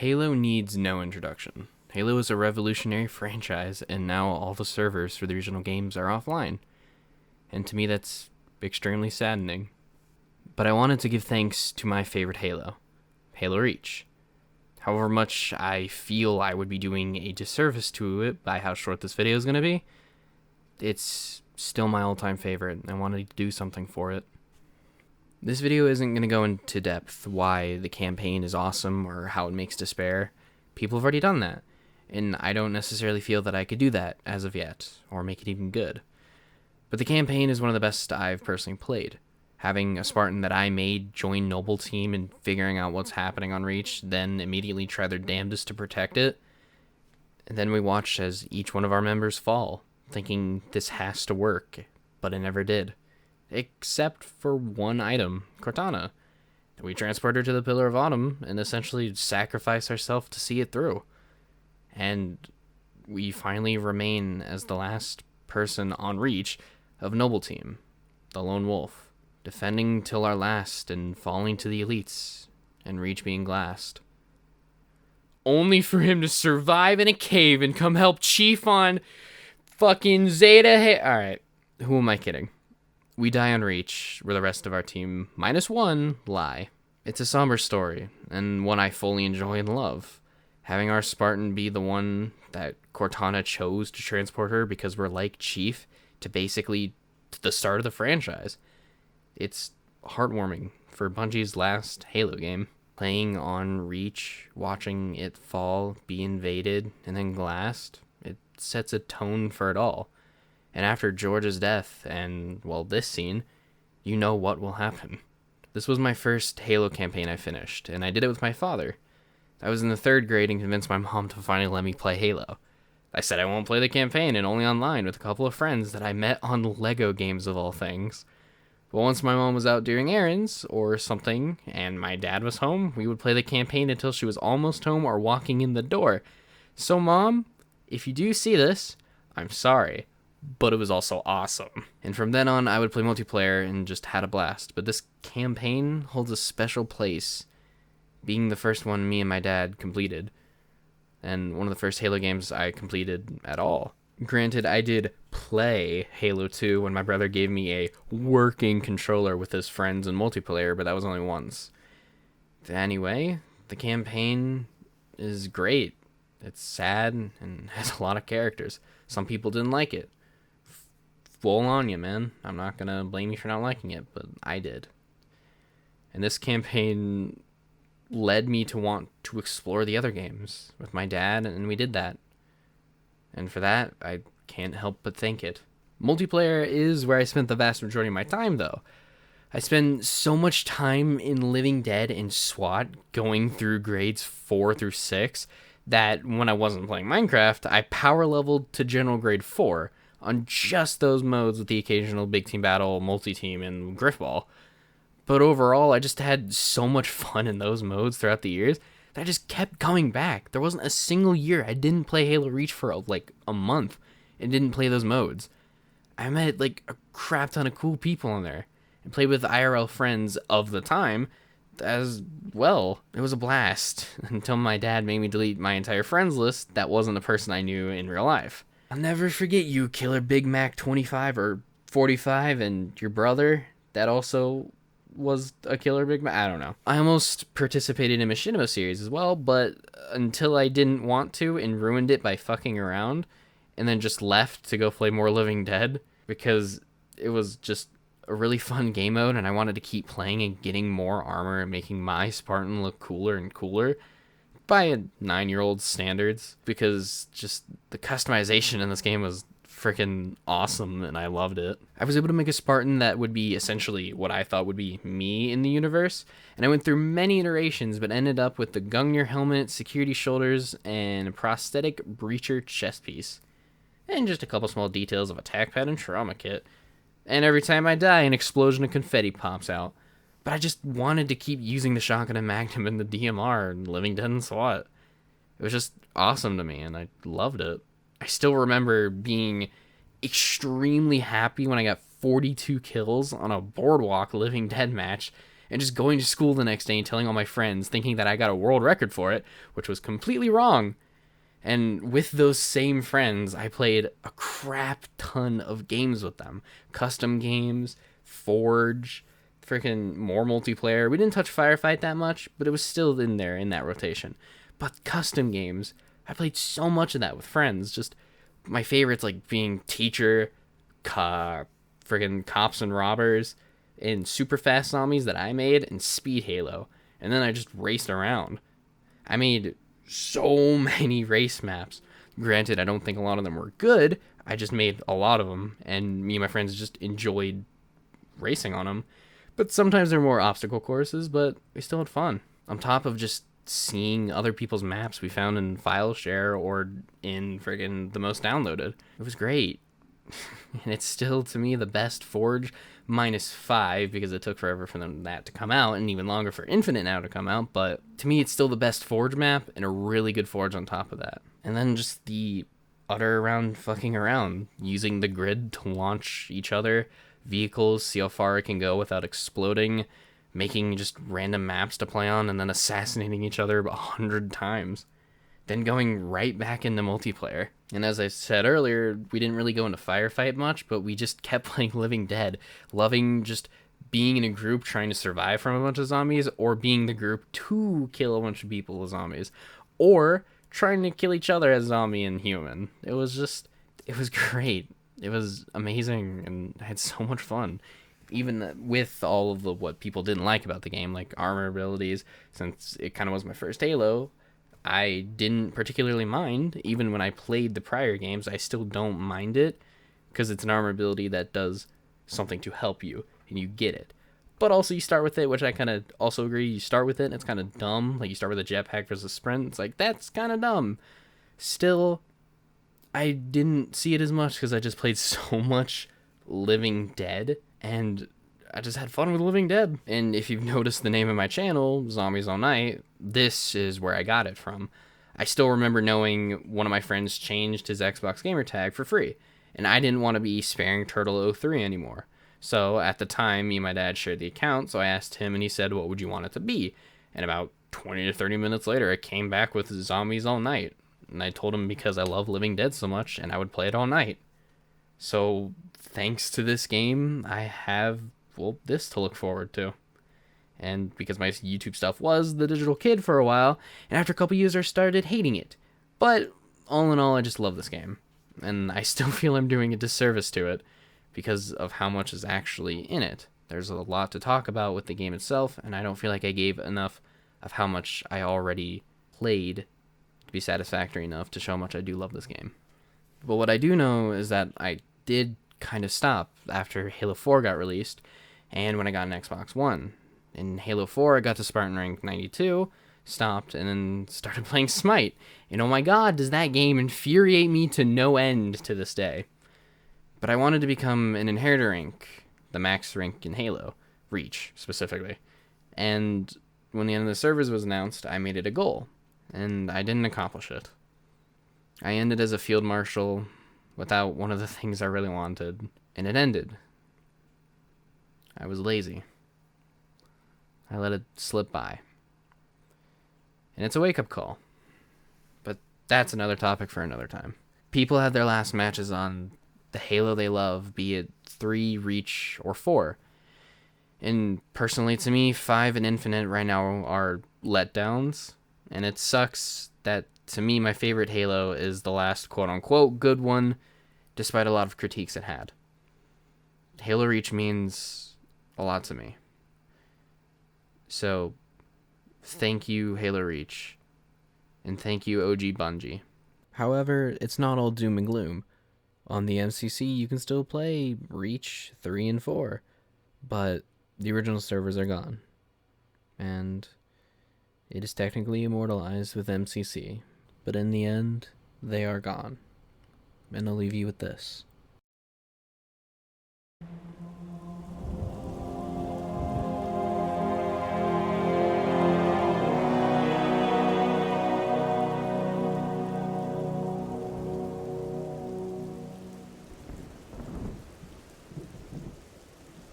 Halo needs no introduction. Halo is a revolutionary franchise, and now all the servers for the original games are offline. And to me, that's extremely saddening. But I wanted to give thanks to my favorite Halo, Halo Reach. However much I feel I would be doing a disservice to it by how short this video is going to be, it's still my all-time favorite, and I wanted to do something for it. This video isn't going to go into depth why the campaign is awesome or how it makes despair. People have already done that, and I don't necessarily feel that I could do that as of yet, or make it even good. But the campaign is one of the best I've personally played. Having a Spartan that I made join Noble Team and figuring out what's happening on Reach, then immediately try their damnedest to protect it. And then we watched as each one of our members fall, thinking this has to work, but it never did. Except for one item, Cortana. We transport her to the Pillar of Autumn and essentially sacrifice ourselves to see it through. And we finally remain as the last person on Reach of Noble Team, the Lone Wolf, defending till our last and falling to the elites and Reach being glassed. Only for him to survive in a cave and come help Chief on fucking Zeta. Alright, who am I kidding? We die on Reach, where the rest of our team, -1, lie. It's a somber story, and one I fully enjoy and love. Having our Spartan be the one that Cortana chose to transport her because we're like Chief to basically the start of the franchise. It's heartwarming for Bungie's last Halo game. Playing on Reach, watching it fall, be invaded, and then glassed, it sets a tone for it all. And after George's death and, well, this scene, you know what will happen. This was my first Halo campaign I finished, and I did it with my father. I was in the 3rd grade and convinced my mom to finally let me play Halo. I said I won't play the campaign and only online with a couple of friends that I met on LEGO games of all things. But once my mom was out doing errands or something and my dad was home, we would play the campaign until she was almost home or walking in the door. So Mom, if you do see this, I'm sorry. But it was also awesome. And from then on, I would play multiplayer and just had a blast. But this campaign holds a special place, being the first one me and my dad completed, and one of the first Halo games I completed at all. Granted, I did play Halo 2 when my brother gave me a working controller with his friends in multiplayer, but that was only once. Anyway, the campaign is great. It's sad and has a lot of characters. Some people didn't like it. Full on you, man. I'm not gonna blame you for not liking it, but I did. And this campaign led me to want to explore the other games with my dad, and we did that. And for that, I can't help but thank it. Multiplayer is where I spent the vast majority of my time, though. I spend so much time in Living Dead and SWAT going through grades 4 through 6 that when I wasn't playing Minecraft, I power leveled to general grade 4 on just those modes with the occasional big team battle, multi-team, and Griffball. But overall, I just had so much fun in those modes throughout the years that I just kept coming back. There wasn't a single year I didn't play Halo Reach for like a month and didn't play those modes. I met like a crap ton of cool people on there and played with IRL friends of the time as well. It was a blast until my dad made me delete my entire friends list that wasn't a person I knew in real life. I'll never forget you, Killer Big Mac 25 or 45, and your brother that also was a Killer Big Mac. I don't know. I almost participated in Machinima series as well, but until I didn't want to and ruined it by fucking around and then just left to go play more Living Dead because it was just a really fun game mode and I wanted to keep playing and getting more armor and making my Spartan look cooler and cooler by a 9-year-old standards, because just the customization in this game was freaking awesome and I loved it. I was able to make a Spartan that would be essentially what I thought would be me in the universe, and I went through many iterations but ended up with the Gungnir helmet, security shoulders, and a prosthetic breacher chest piece, and just a couple small details of attack pad and trauma kit. And every time I die, an explosion of confetti pops out. But I just wanted to keep using the shotgun and magnum and the DMR and Living Dead and SWAT. It was just awesome to me, and I loved it. I still remember being extremely happy when I got 42 kills on a Boardwalk Living Dead match and just going to school the next day and telling all my friends, thinking that I got a world record for it, which was completely wrong. And with those same friends, I played a crap ton of games with them. Custom games, Forge, freaking more multiplayer. We didn't touch Firefight that much, but it was still in there in that rotation. But custom games, I played so much of that with friends. Just my favorites like being Teacher, friggin' Cops and Robbers, and Super Fast Zombies that I made, and Speed Halo. And then I just raced around. I made so many race maps. Granted, I don't think a lot of them were good. I just made a lot of them, and me and my friends just enjoyed racing on them. But sometimes they're more obstacle courses, but we still had fun. On top of just seeing other people's maps we found in FileShare or in friggin' the most downloaded. It was great. And it's still, to me, the best Forge -5 because it took forever for that to come out and even longer for Infinite now to come out. But to me, it's still the best Forge map and a really good Forge on top of that. And then just the utter around fucking around, using the grid to launch each other vehicles, see how far it can go without exploding, making just random maps to play on, and then assassinating each other 100 times. Then going right back into multiplayer. And as I said earlier, we didn't really go into Firefight much, but we just kept playing Living Dead, loving just being in a group trying to survive from a bunch of zombies, or being the group to kill a bunch of people with zombies, or trying to kill each other as zombie and human. It was great. It was amazing, and I had so much fun. Even with all of what people didn't like about the game, like armor abilities, since it kind of was my first Halo, I didn't particularly mind. Even when I played the prior games, I still don't mind it, because it's an armor ability that does something to help you, and you get it. But also you start with it, which I kind of also agree, you start with it, and it's kind of dumb. Like, you start with a jetpack versus a sprint, it's like, that's kind of dumb. Still, I didn't see it as much, because I just played so much Living Dead, and I just had fun with Living Dead. And if you've noticed the name of my channel, Zombies All Night, this is where I got it from. I still remember knowing one of my friends changed his Xbox gamer tag for free, and I didn't want to be Sparing Turtle 03 anymore. So at the time, me and my dad shared the account, so I asked him, and he said, what would you want it to be? And about 20 to 30 minutes later, it came back with Zombies All Night. And I told him because I love Living Dead so much, and I would play it all night. So thanks to this game, I have, well, this to look forward to. And because my YouTube stuff was The Digital Kid for a while, and after a couple years I started hating it. But all in all, I just love this game. And I still feel I'm doing a disservice to it because of how much is actually in it. There's a lot to talk about with the game itself, and I don't feel like I gave enough of how much I already played to be satisfactory enough to show how much I do love this game. But what I do know is that I did kind of stop after Halo 4 got released, and when I got an Xbox One. In Halo 4, I got to Spartan Rank 92, stopped, and then started playing Smite. And oh my god, does that game infuriate me to no end to this day. But I wanted to become an Inheritor rank, the max rank in Halo, Reach, specifically. And when the end of the servers was announced, I made it a goal, and I didn't accomplish it. I ended as a field marshal without one of the things I really wanted, and it ended. I was lazy. I let it slip by. And it's a wake-up call. But that's another topic for another time. People have their last matches on the Halo they love, be it 3, Reach, or 4. And personally to me, 5 and Infinite right now are letdowns. And it sucks that, to me, my favorite Halo is the last quote-unquote good one, despite a lot of critiques it had. Halo Reach means a lot to me. So, thank you, Halo Reach. And thank you, OG Bungie. However, it's not all doom and gloom. On the MCC, you can still play Reach 3 and 4, but the original servers are gone. And it is technically immortalized with MCC, but in the end, they are gone. And I'll leave you with this.